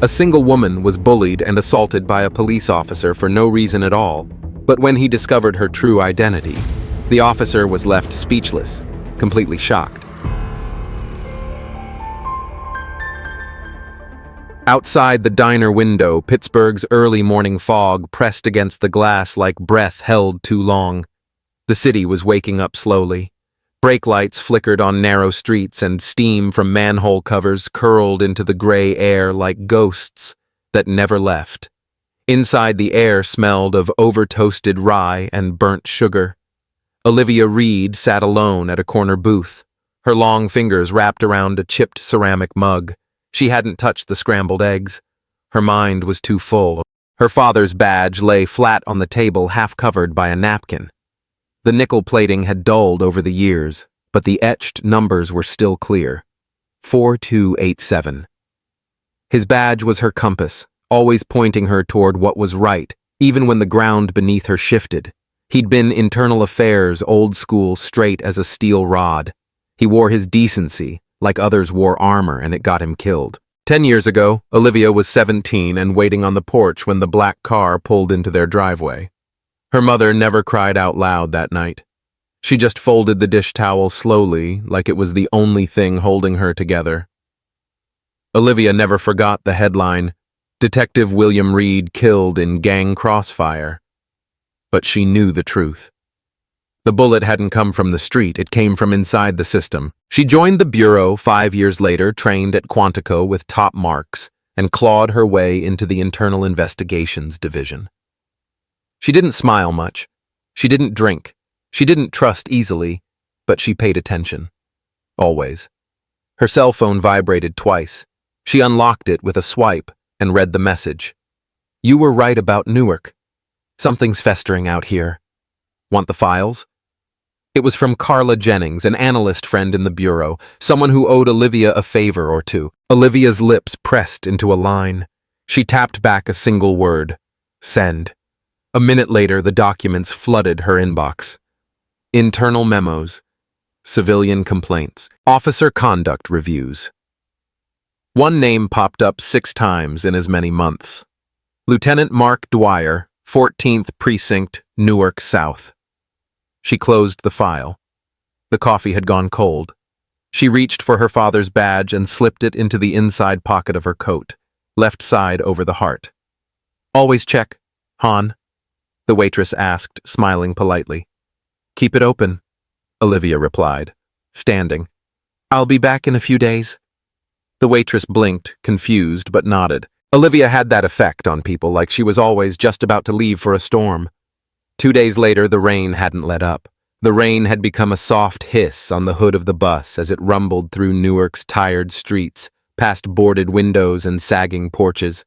A single woman was bullied and assaulted by a police officer for no reason at all, but when he discovered her true identity, the officer was left speechless, completely shocked. Outside the diner window, Pittsburgh's early morning fog pressed against the glass like breath held too long. The city was waking up slowly. Brake lights flickered on narrow streets and steam from manhole covers curled into the gray air like ghosts that never left. Inside, the air smelled of over-toasted rye and burnt sugar. Olivia Reed sat alone at a corner booth, her long fingers wrapped around a chipped ceramic mug. She hadn't touched the scrambled eggs. Her mind was too full. Her father's badge lay flat on the table, half covered by a napkin. The nickel plating had dulled over the years, but the etched numbers were still clear. 4287. His badge was her compass, always pointing her toward what was right, even when the ground beneath her shifted. He'd been internal affairs, old school, straight as a steel rod. He wore his decency, like others wore armor, and it got him killed. 10 years ago, Olivia was 17 and waiting on the porch when the black car pulled into their driveway. Her mother never cried out loud that night. She just folded the dish towel slowly, like it was the only thing holding her together. Olivia never forgot the headline, "Detective William Reed killed in gang crossfire." But she knew the truth. The bullet hadn't come from the street, it came from inside the system. She joined the bureau 5 years later, trained at Quantico with top marks, and clawed her way into the Internal Investigations Division. She didn't smile much. She didn't drink. She didn't trust easily, but she paid attention. Always. Her cell phone vibrated twice. She unlocked it with a swipe and read the message. "You were right about Newark. Something's festering out here. Want the files?" It was from Carla Jennings, an analyst friend in the bureau, someone who owed Olivia a favor or two. Olivia's lips pressed into a line. She tapped back a single word. Send. A minute later, the documents flooded her inbox. Internal memos, civilian complaints, officer conduct reviews. One name popped up 6 times in as many months. Lieutenant Mark Dwyer, 14th Precinct, Newark South. She closed the file. The coffee had gone cold. She reached for her father's badge and slipped it into the inside pocket of her coat, left side over the heart. "Always check, Han," the waitress asked, smiling politely. "Keep it open," Olivia replied, standing. "I'll be back in a few days." The waitress blinked, confused, but nodded. Olivia had that effect on people, like she was always just about to leave for a storm. 2 days later, the rain hadn't let up. The rain had become a soft hiss on the hood of the bus as it rumbled through Newark's tired streets, past boarded windows and sagging porches.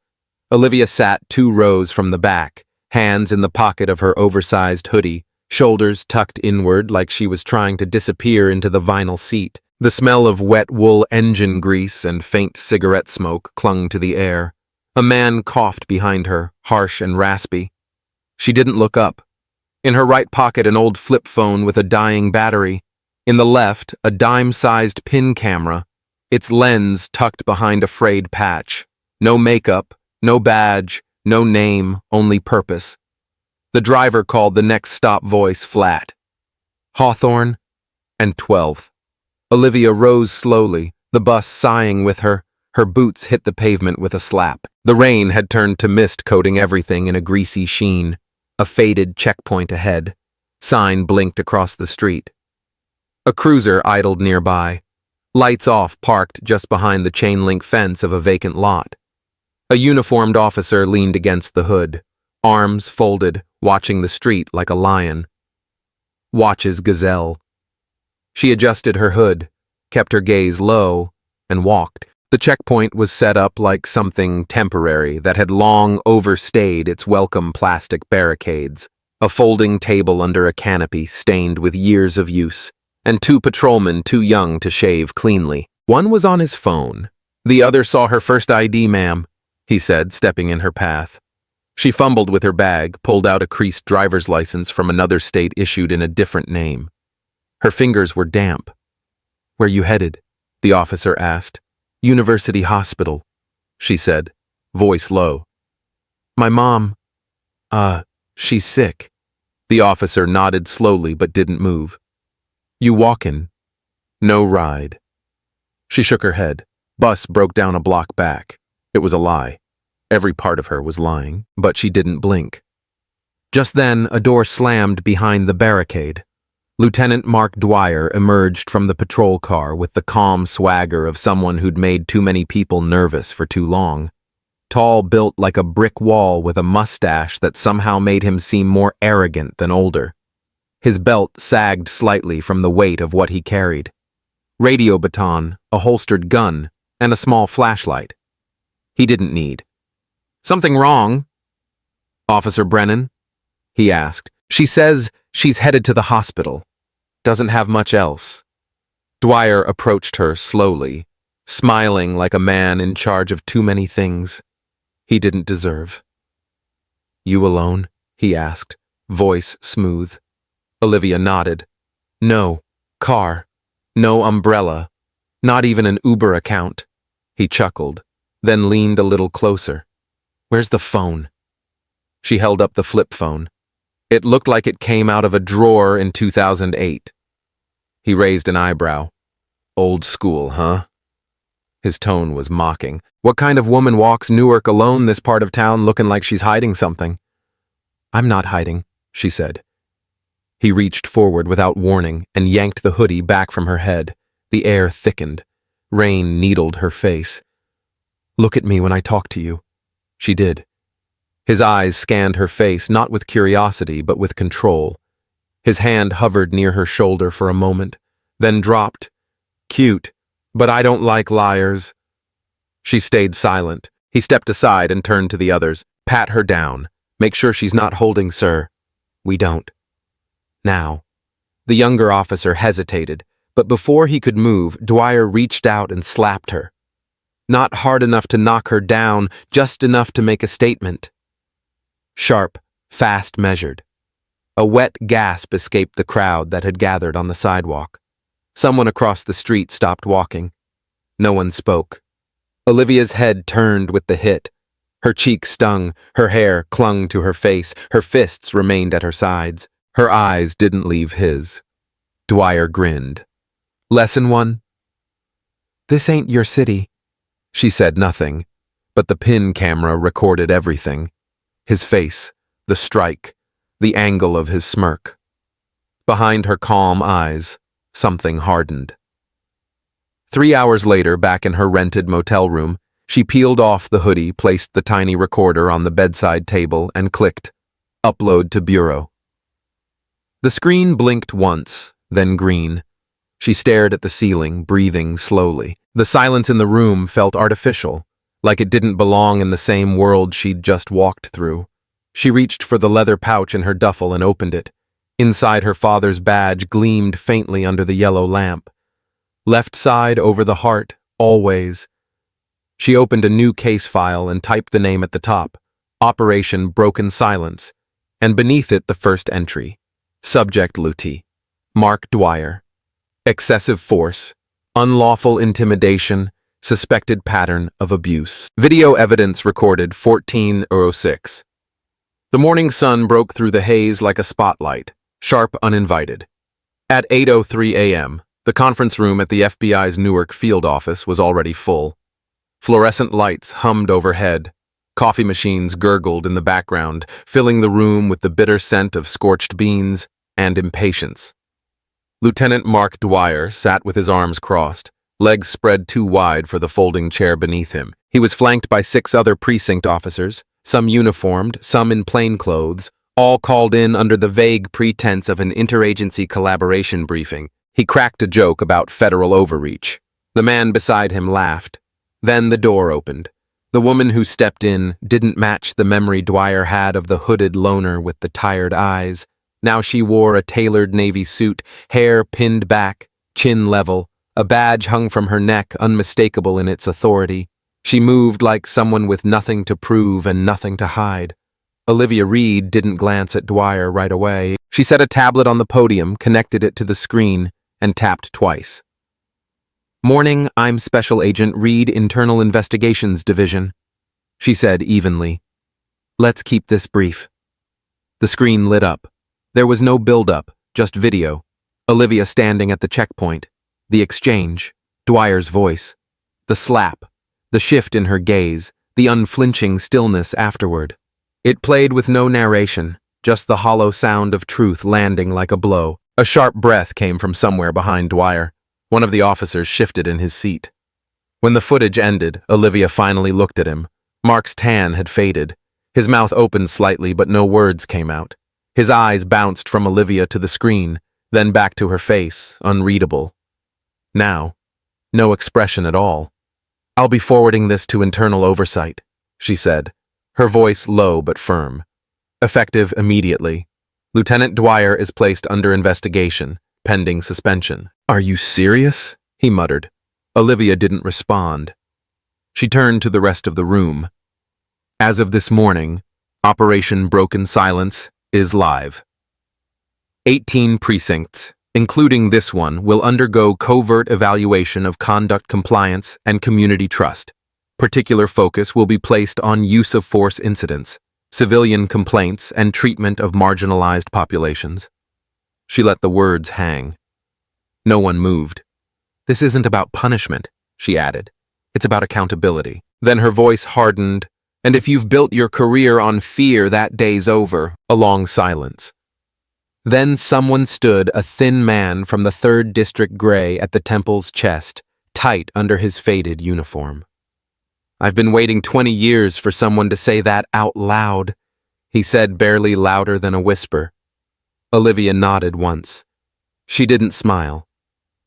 Olivia sat 2 rows from the back, hands in the pocket of her oversized hoodie, shoulders tucked inward like she was trying to disappear into the vinyl seat. The smell of wet wool engine grease and faint cigarette smoke clung to the air. A man coughed behind her, harsh and raspy. She didn't look up. In her right pocket, an old flip phone with a dying battery. In the left, a dime-sized pin camera, its lens tucked behind a frayed patch. No makeup, no badge, no name, only purpose. The driver called the next stop voice flat. Hawthorne and 12th. Olivia rose slowly, the bus sighing with her. Her boots hit the pavement with a slap. The rain had turned to mist, coating everything in a greasy sheen. A faded checkpoint ahead. Sign blinked across the street. A cruiser idled nearby. Lights off, parked just behind the chain-link fence of a vacant lot. A uniformed officer leaned against the hood, arms folded, watching the street like a lion. Watches gazelle. She adjusted her hood, kept her gaze low, and walked. The checkpoint was set up like something temporary that had long overstayed its welcome plastic barricades. A folding table under a canopy stained with years of use, and 2 patrolmen too young to shave cleanly. One was on his phone. "The other saw her first ID, ma'am," he said, stepping in her path. She fumbled with her bag, pulled out a creased driver's license from another state issued in a different name. Her fingers were damp. "Where you headed?" the officer asked. "University Hospital," she said. voice low. My mom, she's sick. The officer nodded slowly but didn't move. You walkin'? No ride. She shook her head. Bus broke down a block back. It was a lie. Every part of her was lying, but she didn't blink. Just then, a door slammed behind the barricade. Lieutenant Mark Dwyer emerged from the patrol car with the calm swagger of someone who'd made too many people nervous for too long. Tall, built like a brick wall with a mustache that somehow made him seem more arrogant than older. His belt sagged slightly from the weight of what he carried. Radio baton, a holstered gun, and a small flashlight. He didn't need. Something wrong? Officer Brennan? He asked. She says she's headed to the hospital. Doesn't have much else. Dwyer approached her slowly, smiling like a man in charge of too many things he didn't deserve. You alone? He asked, voice smooth. Olivia nodded. No, car. No umbrella. Not even an Uber account. He chuckled, then leaned a little closer. Where's the phone? She held up the flip phone. It looked like it came out of a drawer in 2008. He raised an eyebrow. Old school, huh? His tone was mocking. What kind of woman walks Newark alone this part of town looking like she's hiding something? I'm not hiding, she said. He reached forward without warning and yanked the hoodie back from her head. The air thickened. Rain needled her face. Look at me when I talk to you. She did. His eyes scanned her face, not with curiosity, but with control. His hand hovered near her shoulder for a moment, then dropped. Cute, but I don't like liars. She stayed silent. He stepped aside and turned to the others. Pat her down. Make sure she's not holding, sir. We don't. Now. The younger officer hesitated, but before he could move, Dwyer reached out and slapped her. Not hard enough to knock her down, just enough to make a statement. Sharp, fast measured. A wet gasp escaped the crowd that had gathered on the sidewalk. Someone across the street stopped walking. No one spoke. Olivia's head turned with the hit. Her cheek stung, her hair clung to her face, her fists remained at her sides. Her eyes didn't leave his. Dwyer grinned. Lesson 1? This ain't your city. She said nothing, but the pin camera recorded everything. His face, the strike, the angle of his smirk. Behind her calm eyes, something hardened. 3 hours later, back in her rented motel room, she peeled off the hoodie, placed the tiny recorder on the bedside table, and clicked, Upload to Bureau. The screen blinked once, then green. She stared at the ceiling, breathing slowly. The silence in the room felt artificial, like it didn't belong in the same world she'd just walked through. She reached for the leather pouch in her duffel and opened it. Inside, her father's badge gleamed faintly under the yellow lamp. Left side over the heart, always. She opened a new case file and typed the name at the top, Operation Broken Silence, and beneath it the first entry. Subject Lieutenant Mark Dwyer. Excessive force, unlawful intimidation, suspected pattern of abuse. Video evidence recorded 14:06. The morning sun broke through the haze like a spotlight, sharp, uninvited. At 8:03 a.m., the conference room at the FBI's Newark field office was already full. Fluorescent lights hummed overhead. Coffee machines gurgled in the background, filling the room with the bitter scent of scorched beans and impatience. Lieutenant Mark Dwyer sat with his arms crossed, legs spread too wide for the folding chair beneath him. He was flanked by 6 other precinct officers, some uniformed, some in plain clothes, all called in under the vague pretense of an interagency collaboration briefing. He cracked a joke about federal overreach. The man beside him laughed. Then the door opened. The woman who stepped in didn't match the memory Dwyer had of the hooded loner with the tired eyes. Now she wore a tailored navy suit, hair pinned back, chin level, a badge hung from her neck unmistakable in its authority. She moved like someone with nothing to prove and nothing to hide. Olivia Reed didn't glance at Dwyer right away. She set a tablet on the podium, connected it to the screen, and tapped twice. Morning, I'm Special Agent Reed, Internal Investigations Division. she said evenly. Let's keep this brief. The screen lit up. There was no build-up, just video. Olivia standing at the checkpoint. The exchange. Dwyer's voice. The slap. The shift in her gaze. The unflinching stillness afterward. It played with no narration, just the hollow sound of truth landing like a blow. A sharp breath came from somewhere behind Dwyer. One of the officers shifted in his seat. When the footage ended, Olivia finally looked at him. Mark's tan had faded. His mouth opened slightly, but no words came out. His eyes bounced from Olivia to the screen, then back to her face, unreadable. Now, no expression at all. I'll be forwarding this to internal oversight, she said, her voice low but firm. Effective immediately. Lieutenant Dwyer is placed under investigation, pending suspension. Are you serious? He muttered. Olivia didn't respond. She turned to the rest of the room. As of this morning, Operation Broken Silence is live. 18 precincts, including this one, will undergo covert evaluation of conduct compliance and community trust. Particular focus will be placed on use of force incidents, civilian complaints, and treatment of marginalized populations. She let the words hang. No one moved. This isn't about punishment, she added. It's about accountability. Then her voice hardened, and if you've built your career on fear, that day's over. A long silence. Then someone stood, a thin man from the 3rd District Gray at the temple's chest, tight under his faded uniform. I've been waiting 20 years for someone to say that out loud, he said, barely louder than a whisper. Olivia nodded once. She didn't smile.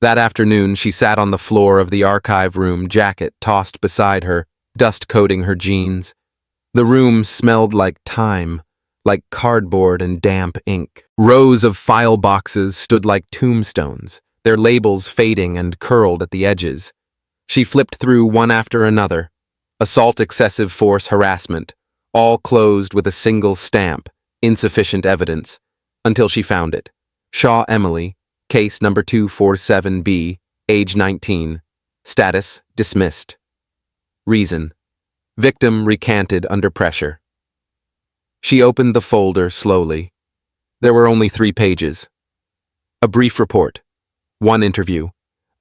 That afternoon, she sat on the floor of the archive room, jacket tossed beside her, dust coating her jeans. The room smelled like time, like cardboard and damp ink. Rows of file boxes stood like tombstones, their labels fading and curled at the edges. She flipped through one after another. Assault, excessive force, harassment, all closed with a single stamp, insufficient evidence, until she found it. Shaw Emily, case number 247B, age 19. Status, dismissed. Reason, victim recanted under pressure. She opened the folder slowly. There were only 3 pages. A brief report, 1 interview,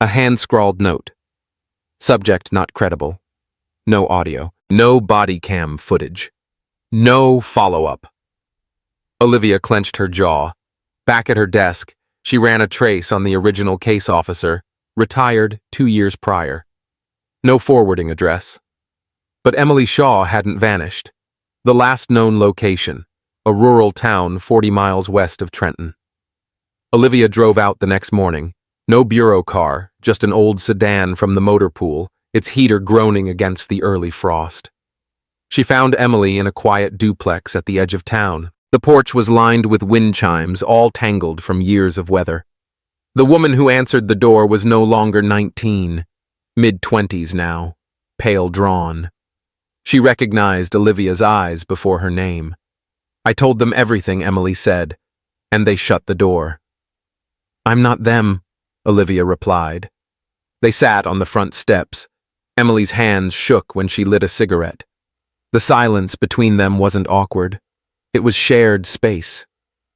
a hand-scrawled note. Subject not credible. No audio, no body cam footage, no follow-up. Olivia clenched her jaw. Back at her desk, she ran a trace on the original case officer, retired 2 years prior. No forwarding address. But Emily Shaw hadn't vanished. The last known location, a rural town 40 miles west of Trenton. Olivia drove out the next morning. No bureau car, just an old sedan from the motor pool, its heater groaning against the early frost. She found Emily in a quiet duplex at the edge of town. The porch was lined with wind chimes, all tangled from years of weather. The woman who answered the door was no longer 19, mid-20s now, pale drawn. She recognized Olivia's eyes before her name. I told them everything, Emily said, and they shut the door. I'm not them, Olivia replied. They sat on the front steps. Emily's hands shook when she lit a cigarette. The silence between them wasn't awkward. It was shared space.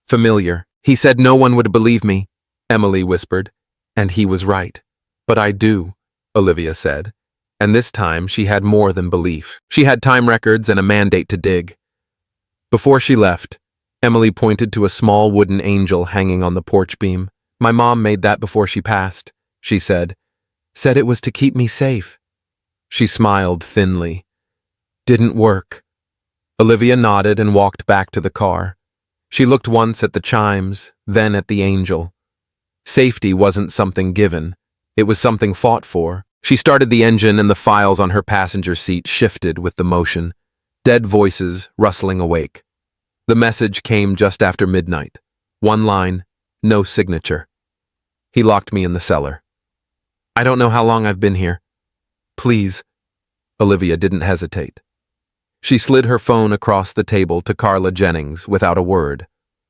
Familiar. He said no one would believe me, Emily whispered. And he was right. But I do, Olivia said. And this time she had more than belief. She had time records and a mandate to dig. Before she left, Emily pointed to a small wooden angel hanging on the porch beam. My mom made that before she passed, she said. Said it was to keep me safe. She smiled thinly. Didn't work. Olivia nodded and walked back to the car. She looked once at the chimes, then at the angel. Safety wasn't something given. It was something fought for. She started the engine and the files on her passenger seat shifted with the motion. Dead voices rustling awake. The message came just after midnight. 1 line, no signature. He locked me in the cellar. I don't know how long I've been here. Please. Olivia didn't hesitate. She slid her phone across the table to Carla Jennings without a word.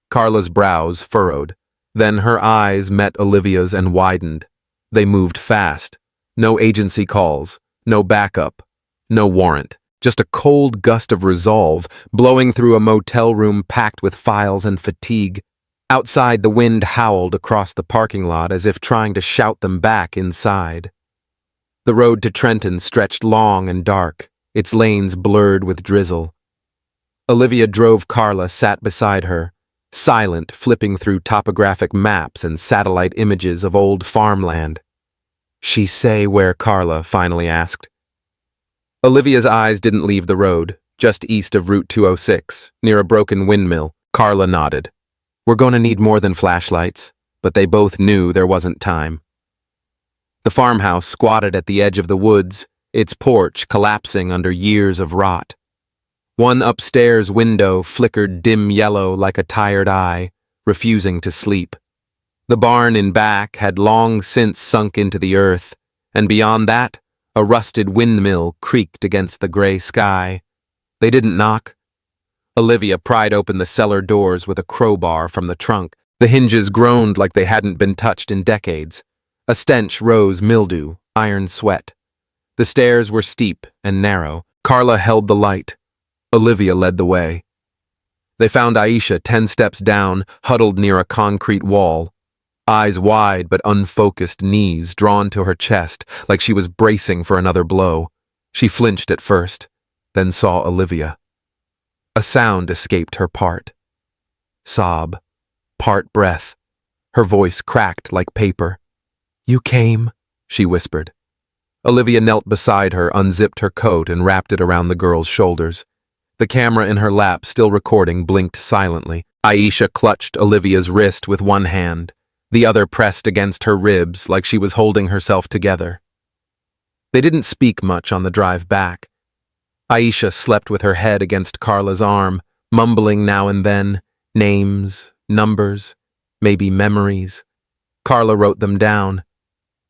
Carla's brows furrowed. Then her eyes met Olivia's and widened. They moved fast. No agency calls, no backup, no warrant. just a cold gust of resolve blowing through a motel room packed with files and fatigue. Outside, the wind howled across the parking lot as if trying to shout them back inside. The road to Trenton stretched long and dark, its lanes blurred with drizzle. Olivia drove. Carla sat beside her, silent, flipping through topographic maps and satellite images of old farmland. "She say where?" Carla finally asked. Olivia's eyes didn't leave the road, just east of Route 206, near a broken windmill. Carla nodded. "We're going to need more than flashlights," but they both knew there wasn't time. The farmhouse squatted at the edge of the woods, its porch collapsing under years of rot. One upstairs window flickered dim yellow like a tired eye, refusing to sleep. The barn in back had long since sunk into the earth, and beyond that, a rusted windmill creaked against the gray sky. They didn't knock. Olivia pried open the cellar doors with a crowbar from the trunk. The hinges groaned like they hadn't been touched in decades. A stench rose: mildew, iron sweat. The stairs were steep and narrow. Carla held the light. Olivia led the way. They found Aisha 10 steps down, huddled near a concrete wall. Eyes wide but unfocused, knees drawn to her chest like she was bracing for another blow. She flinched at first, then saw Olivia. A sound escaped her part. Sob, part breath. Her voice cracked like paper. "You came," she whispered. Olivia knelt beside her, unzipped her coat, and wrapped it around the girl's shoulders. The camera in her lap, still recording, blinked silently. Aisha clutched Olivia's wrist with one hand, the other pressed against her ribs like she was holding herself together. They didn't speak much on the drive back. Aisha slept with her head against Carla's arm, mumbling now and then, names, numbers, maybe memories. Carla wrote them down.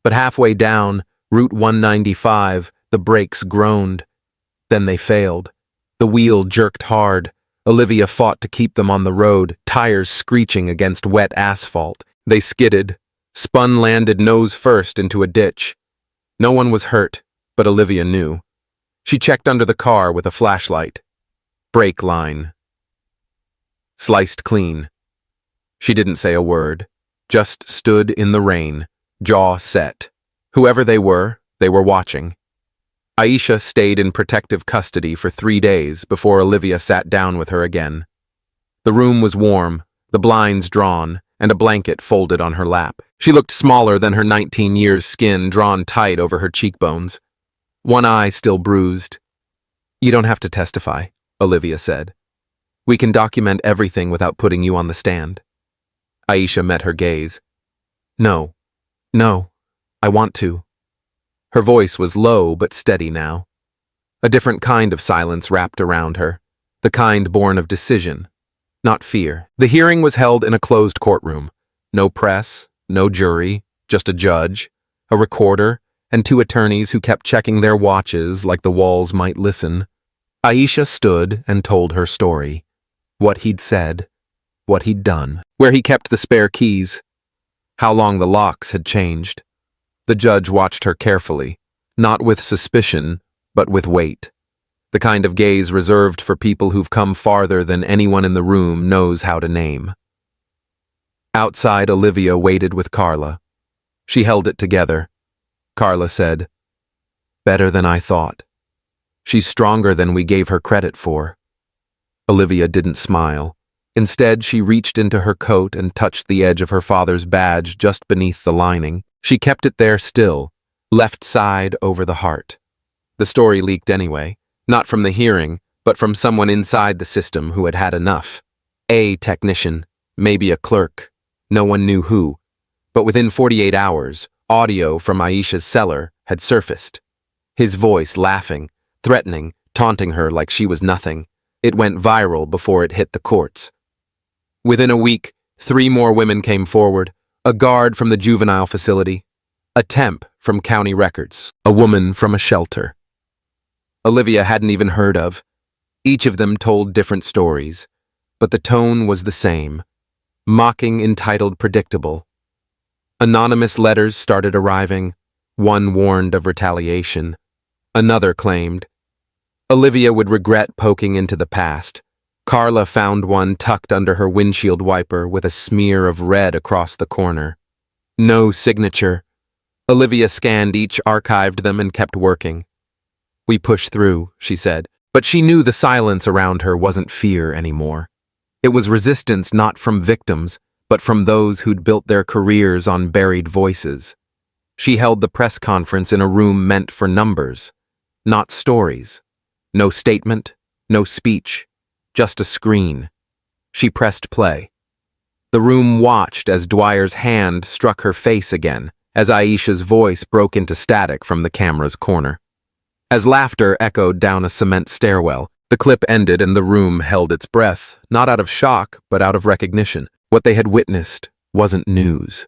But halfway down, Route 195, the brakes groaned. Then they failed. The wheel jerked hard. Olivia fought to keep them on the road, tires screeching against wet asphalt. They skidded, spun, landed nose first into a ditch. No one was hurt, but Olivia knew. She checked under the car with a flashlight. Brake line. Sliced clean. She didn't say a word, just stood in the rain, jaw set. Whoever they were watching. Aisha stayed in protective custody for 3 days before Olivia sat down with her again. The room was warm, the blinds drawn, and a blanket folded on her lap. She looked smaller than her 19 years' skin drawn tight over her cheekbones. One eye still bruised. "You don't have to testify," Olivia said. "We can document everything without putting you on the stand." Aisha met her gaze. No, I want to." Her voice was low but steady now. A different kind of silence wrapped around her, the kind born of decision, not fear. The hearing was held in a closed courtroom. No press, no jury, just a judge, a recorder, and 2 attorneys who kept checking their watches like the walls might listen. Aisha stood and told her story. What he'd said, what he'd done, where he kept the spare keys, how long the locks had changed. The judge watched her carefully, not with suspicion, but with weight. The kind of gaze reserved for people who've come farther than anyone in the room knows how to name. Outside, Olivia waited with Carla. She held it together. Carla said, "Better than I thought. She's stronger than we gave her credit for." Olivia didn't smile. Instead, she reached into her coat and touched the edge of her father's badge just beneath the lining. She kept it there still, left side over the heart. The story leaked anyway, not from the hearing, but from someone inside the system who had had enough. A technician, maybe a clerk, no one knew who. But within 48 hours, audio from Aisha's cellar had surfaced. His voice laughing, threatening, taunting her like she was nothing. It went viral before it hit the courts. Within a week, 3 more women came forward. A guard from the juvenile facility, a temp from county records, a woman from a shelter. Olivia hadn't even heard of. Each of them told different stories, but the tone was the same, mocking, entitled, predictable. Anonymous letters started arriving. One warned of retaliation. Another claimed, Olivia would regret poking into the past. Carla found one tucked under her windshield wiper with a smear of red across the corner. No signature. Olivia scanned each, archived them, and kept working. "We push through," she said, but she knew the silence around her wasn't fear anymore. It was resistance not from victims, but from those who'd built their careers on buried voices. She held the press conference in a room meant for numbers, not stories. No statement, no speech, just a screen. She pressed play. The room watched as Dwyer's hand struck her face again, as Aisha's voice broke into static from the camera's corner. As laughter echoed down a cement stairwell, the clip ended and the room held its breath, not out of shock, but out of recognition. What they had witnessed wasn't news.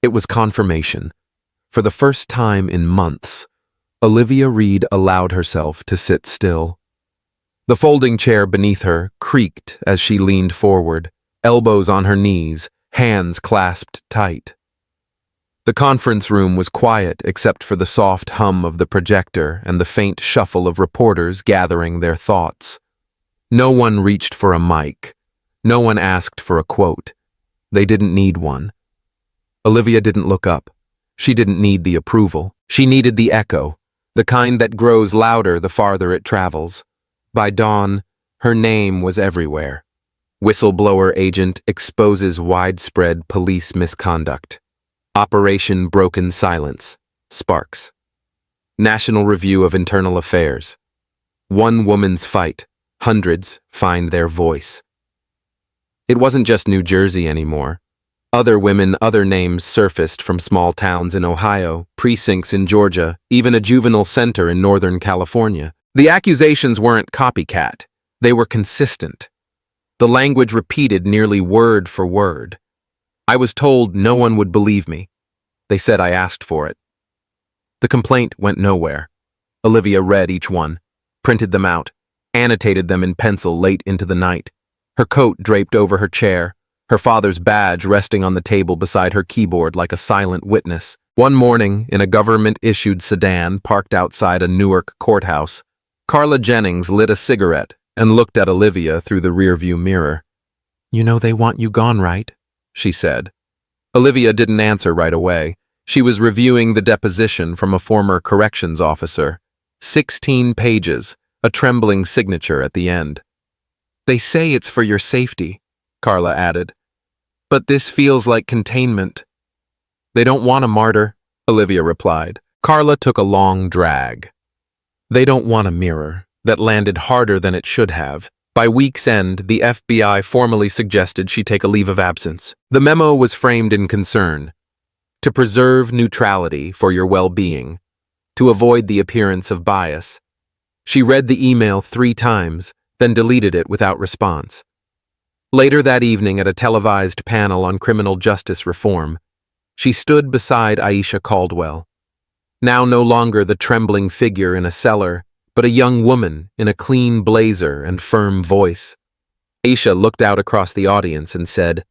It was confirmation. For the first time in months, Olivia Reed allowed herself to sit still. The folding chair beneath her creaked as she leaned forward, elbows on her knees, hands clasped tight. The conference room was quiet except for the soft hum of the projector and the faint shuffle of reporters gathering their thoughts. No one reached for a mic. No one asked for a quote. They didn't need one. Olivia didn't look up. She didn't need the approval. She needed the echo, the kind that grows louder the farther it travels. By dawn, her name was everywhere. Whistleblower agent exposes widespread police misconduct. Operation Broken Silence, Sparks. National Review of Internal Affairs. One woman's fight, hundreds find their voice. It wasn't just New Jersey anymore. Other women, other names surfaced from small towns in Ohio, precincts in Georgia, even a juvenile center in Northern California. The accusations weren't copycat. They were consistent. The language repeated nearly word for word. I was told no one would believe me. They said I asked for it. The complaint went nowhere. Olivia read each one, printed them out, annotated them in pencil late into the night. Her coat draped over her chair, her father's badge resting on the table beside her keyboard like a silent witness. One morning, in a government-issued sedan parked outside a Newark courthouse, Carla Jennings lit a cigarette and looked at Olivia through the rearview mirror. "You know they want you gone, right?" she said. Olivia didn't answer right away. She was reviewing the deposition from a former corrections officer. 16 pages, a trembling signature at the end. "They say it's for your safety," Carla added. "But this feels like containment." "They don't want a martyr," Olivia replied. Carla took a long drag. "They don't want a mirror," that landed harder than it should have. By week's end, the FBI formally suggested she take a leave of absence. The memo was framed in concern: to preserve neutrality for your well-being, to avoid the appearance of bias. She read the email 3 times, then deleted it without response. Later that evening at a televised panel on criminal justice reform, she stood beside Aisha Caldwell. Now no longer the trembling figure in a cellar, but a young woman in a clean blazer and firm voice. Aisha looked out across the audience and said,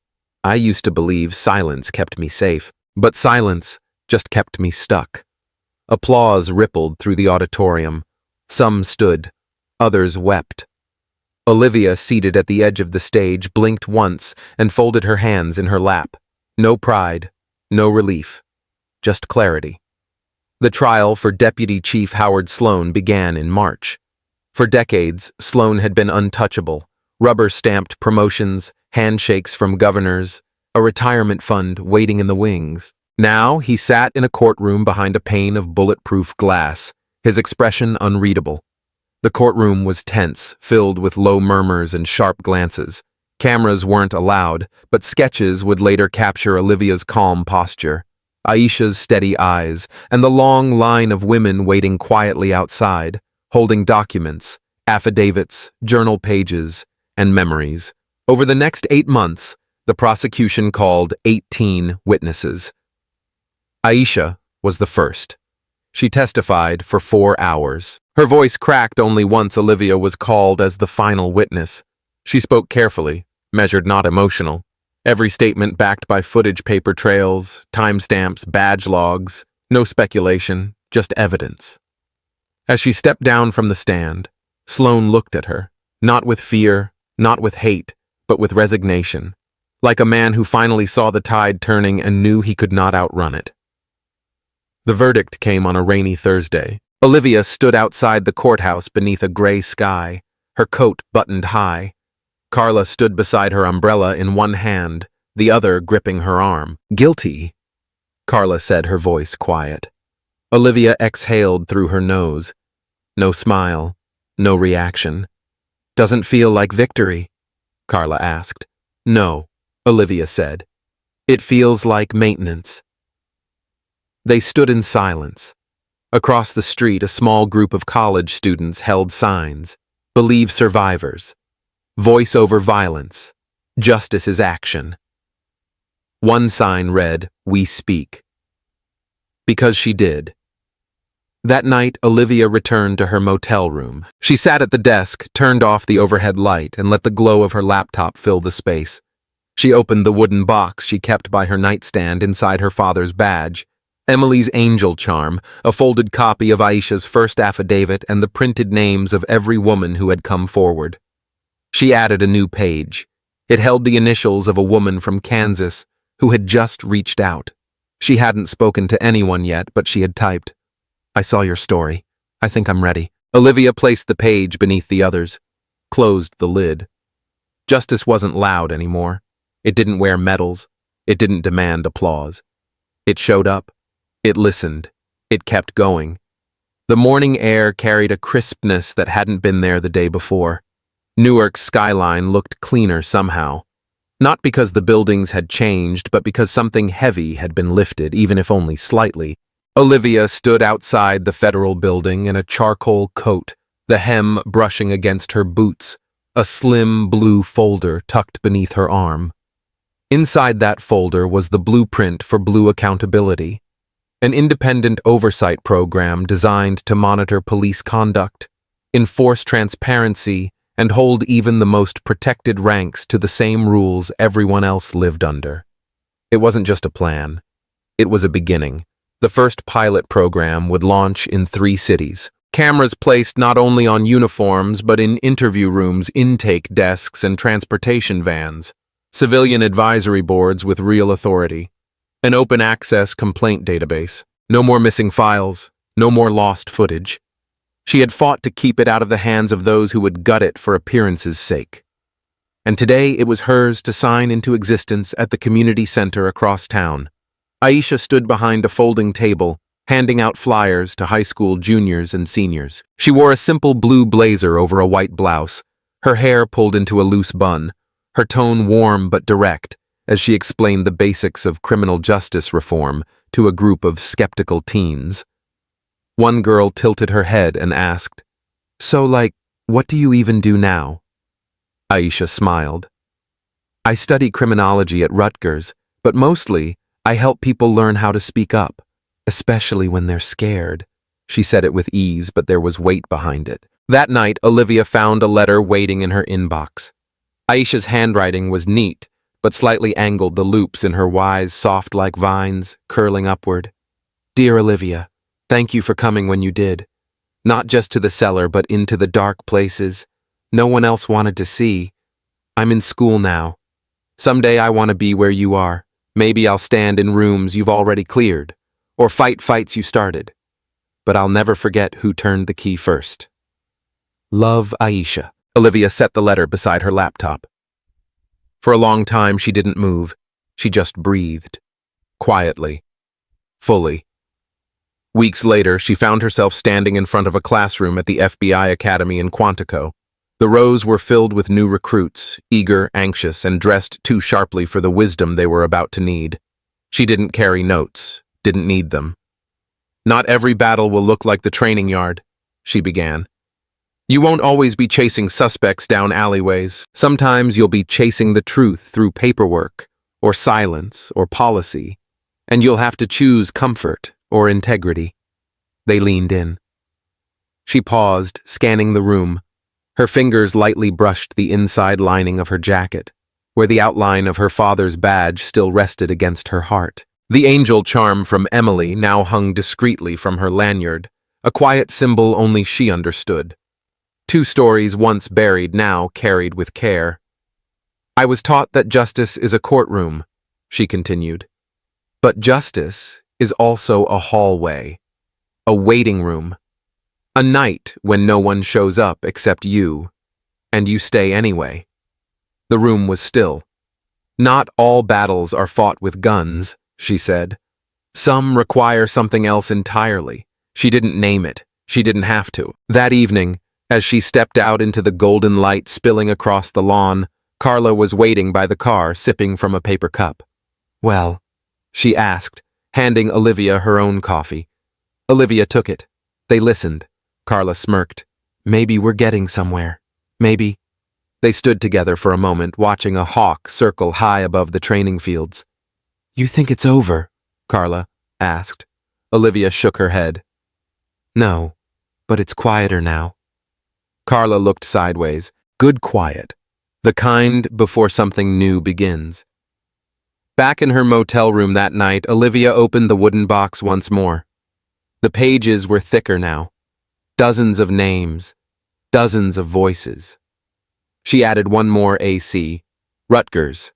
"I used to believe silence kept me safe, but silence just kept me stuck." Applause rippled through the auditorium. Some stood, others wept. Olivia, seated at the edge of the stage, blinked once and folded her hands in her lap. No pride, no relief, just clarity. The trial for Deputy Chief Howard Sloan began in March. For decades, Sloan had been untouchable. Rubber-stamped promotions, handshakes from governors, a retirement fund waiting in the wings. Now he sat in a courtroom behind a pane of bulletproof glass, his expression unreadable. The courtroom was tense, filled with low murmurs and sharp glances. Cameras weren't allowed, but sketches would later capture Olivia's calm posture, Aisha's steady eyes, and the long line of women waiting quietly outside, holding documents, affidavits, journal pages, and memories. Over the next 8 months, the prosecution called 18 witnesses. Aisha was the first. She testified for 4 hours. Her voice cracked only once Olivia was called as the final witness. She spoke carefully, measured, not emotional. Every statement backed by footage, paper trails, timestamps, badge logs. No speculation, just evidence. As she stepped down from the stand, Sloane looked at her, not with fear, not with hate, but with resignation, like a man who finally saw the tide turning and knew he could not outrun it. The verdict came on a rainy Thursday. Olivia stood outside the courthouse beneath a gray sky, her coat buttoned high. Carla stood beside her umbrella in one hand, the other gripping her arm. "Guilty," Carla said, her voice quiet. Olivia exhaled through her nose. No smile, no reaction. "Doesn't feel like victory?" Carla asked. "No," Olivia said. "It feels like maintenance." They stood in silence. Across the street, a small group of college students held signs. "Believe survivors." "Voice over violence." "Justice is action." One sign read, "We speak." Because she did. That night, Olivia returned to her motel room. She sat at the desk, turned off the overhead light, and let the glow of her laptop fill the space. She opened the wooden box she kept by her nightstand inside her father's badge. Emily's angel charm, a folded copy of Aisha's first affidavit, and the printed names of every woman who had come forward. She added a new page. It held the initials of a woman from Kansas who had just reached out. She hadn't spoken to anyone yet, but she had typed, "I saw your story. I think I'm ready." Olivia placed the page beneath the others, closed the lid. Justice wasn't loud anymore. It didn't wear medals. It didn't demand applause. It showed up. It listened. It kept going. The morning air carried a crispness that hadn't been there the day before. Newark's skyline looked cleaner somehow. Not because the buildings had changed, but because something heavy had been lifted, even if only slightly. Olivia stood outside the federal building in a charcoal coat, the hem brushing against her boots, a slim blue folder tucked beneath her arm. Inside that folder was the blueprint for Blue Accountability, an independent oversight program designed to monitor police conduct, enforce transparency, and hold even the most protected ranks to the same rules everyone else lived under. It wasn't just a plan. It was a beginning. The first pilot program would launch in 3 cities. Cameras placed not only on uniforms, but in interview rooms, intake desks, and transportation vans. Civilian advisory boards with real authority. An open-access complaint database. No more missing files. No more lost footage. She had fought to keep it out of the hands of those who would gut it for appearance's sake. And today it was hers to sign into existence at the community center across town. Aisha stood behind a folding table, handing out flyers to high school juniors and seniors. She wore a simple blue blazer over a white blouse, her hair pulled into a loose bun, her tone warm but direct, as she explained the basics of criminal justice reform to a group of skeptical teens. One girl tilted her head and asked, "So, what do you even do now?" Aisha smiled. "I study criminology at Rutgers, but mostly I help people learn how to speak up, especially when they're scared." She said it with ease, but there was weight behind it. That night, Olivia found a letter waiting in her inbox. Aisha's handwriting was neat, but slightly angled, the loops in her Y's soft like vines, curling upward. "Dear Olivia, thank you for coming when you did. Not just to the cellar, but into the dark places no one else wanted to see. I'm in school now. Someday I want to be where you are. Maybe I'll stand in rooms you've already cleared, or fight fights you started. But I'll never forget who turned the key first. Love, Aisha." Olivia set the letter beside her laptop. For a long time, she didn't move. She just breathed. Quietly. Fully. Weeks later, she found herself standing in front of a classroom at the FBI Academy in Quantico. The rows were filled with new recruits, eager, anxious, and dressed too sharply for the wisdom they were about to need. She didn't carry notes, didn't need them. "Not every battle will look like the training yard," she began. "You won't always be chasing suspects down alleyways. Sometimes you'll be chasing the truth through paperwork, or silence, or policy, and you'll have to choose comfort or integrity." They leaned in. She paused, scanning the room. Her fingers lightly brushed the inside lining of her jacket, where the outline of her father's badge still rested against her heart. The angel charm from Emily now hung discreetly from her lanyard, a quiet symbol only she understood. 2 stories once buried, now carried with care. I was taught that justice is a courtroom, she continued. But justice is also a hallway, a waiting room, a night when no one shows up except you, and you stay anyway. The room was still. Not all battles are fought with guns, she said. Some require something else entirely. She didn't name it. She didn't have to. That evening, as she stepped out into the golden light spilling across the lawn, Carla was waiting by the car, sipping from a paper cup. Well, she asked, handing Olivia her own coffee. Olivia took it. They listened. Carla smirked. Maybe we're getting somewhere. Maybe. They stood together for a moment, watching a hawk circle high above the training fields. You think it's over? Carla asked. Olivia shook her head. No, but it's quieter now. Carla looked sideways. Good quiet. The kind before something new begins. Back in her motel room that night, Olivia opened the wooden box once more. The pages were thicker now. Dozens of names. Dozens of voices. She added one more AC. Rutgers.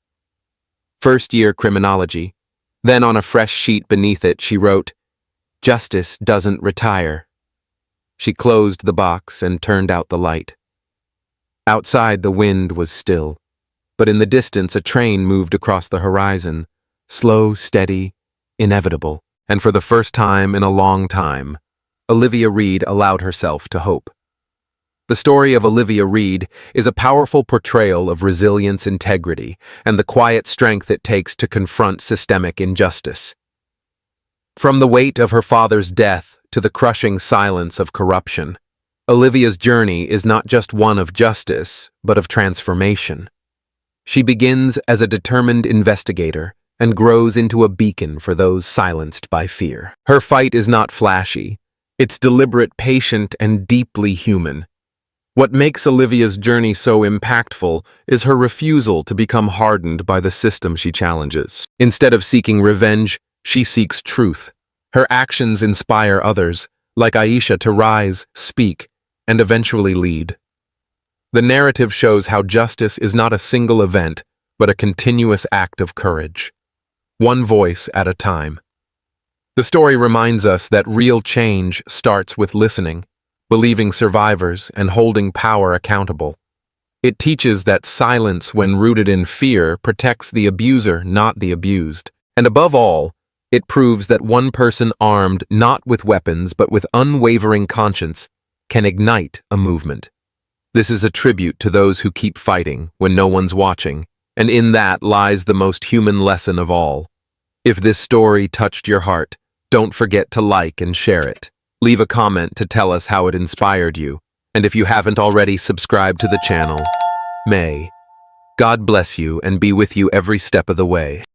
First-year criminology. Then on a fresh sheet beneath it, she wrote, Justice doesn't retire. She closed the box and turned out the light. Outside, the wind was still, but in the distance a train moved across the horizon, slow, steady, inevitable, and for the first time in a long time, Olivia Reed allowed herself to hope. The story of Olivia Reed is a powerful portrayal of resilience, integrity, and the quiet strength it takes to confront systemic injustice. From the weight of her father's death to the crushing silence of corruption, Olivia's journey is not just one of justice, but of transformation. She begins as a determined investigator and grows into a beacon for those silenced by fear. Her fight is not flashy. It's deliberate, patient, and deeply human. What makes Olivia's journey so impactful is her refusal to become hardened by the system she challenges. Instead of seeking revenge, she seeks truth. Her actions inspire others, like Aisha, to rise, speak, and eventually lead. The narrative shows how justice is not a single event, but a continuous act of courage. One voice at a time. The story reminds us that real change starts with listening, believing survivors, and holding power accountable. It teaches that silence, when rooted in fear, protects the abuser, not the abused. And above all, it proves that one person armed not with weapons but with unwavering conscience can ignite a movement. This is a tribute to those who keep fighting when no one's watching, and in that lies the most human lesson of all. If this story touched your heart, don't forget to like and share it. Leave a comment to tell us how it inspired you, and if you haven't already, subscribe to the channel. May God bless you and be with you every step of the way.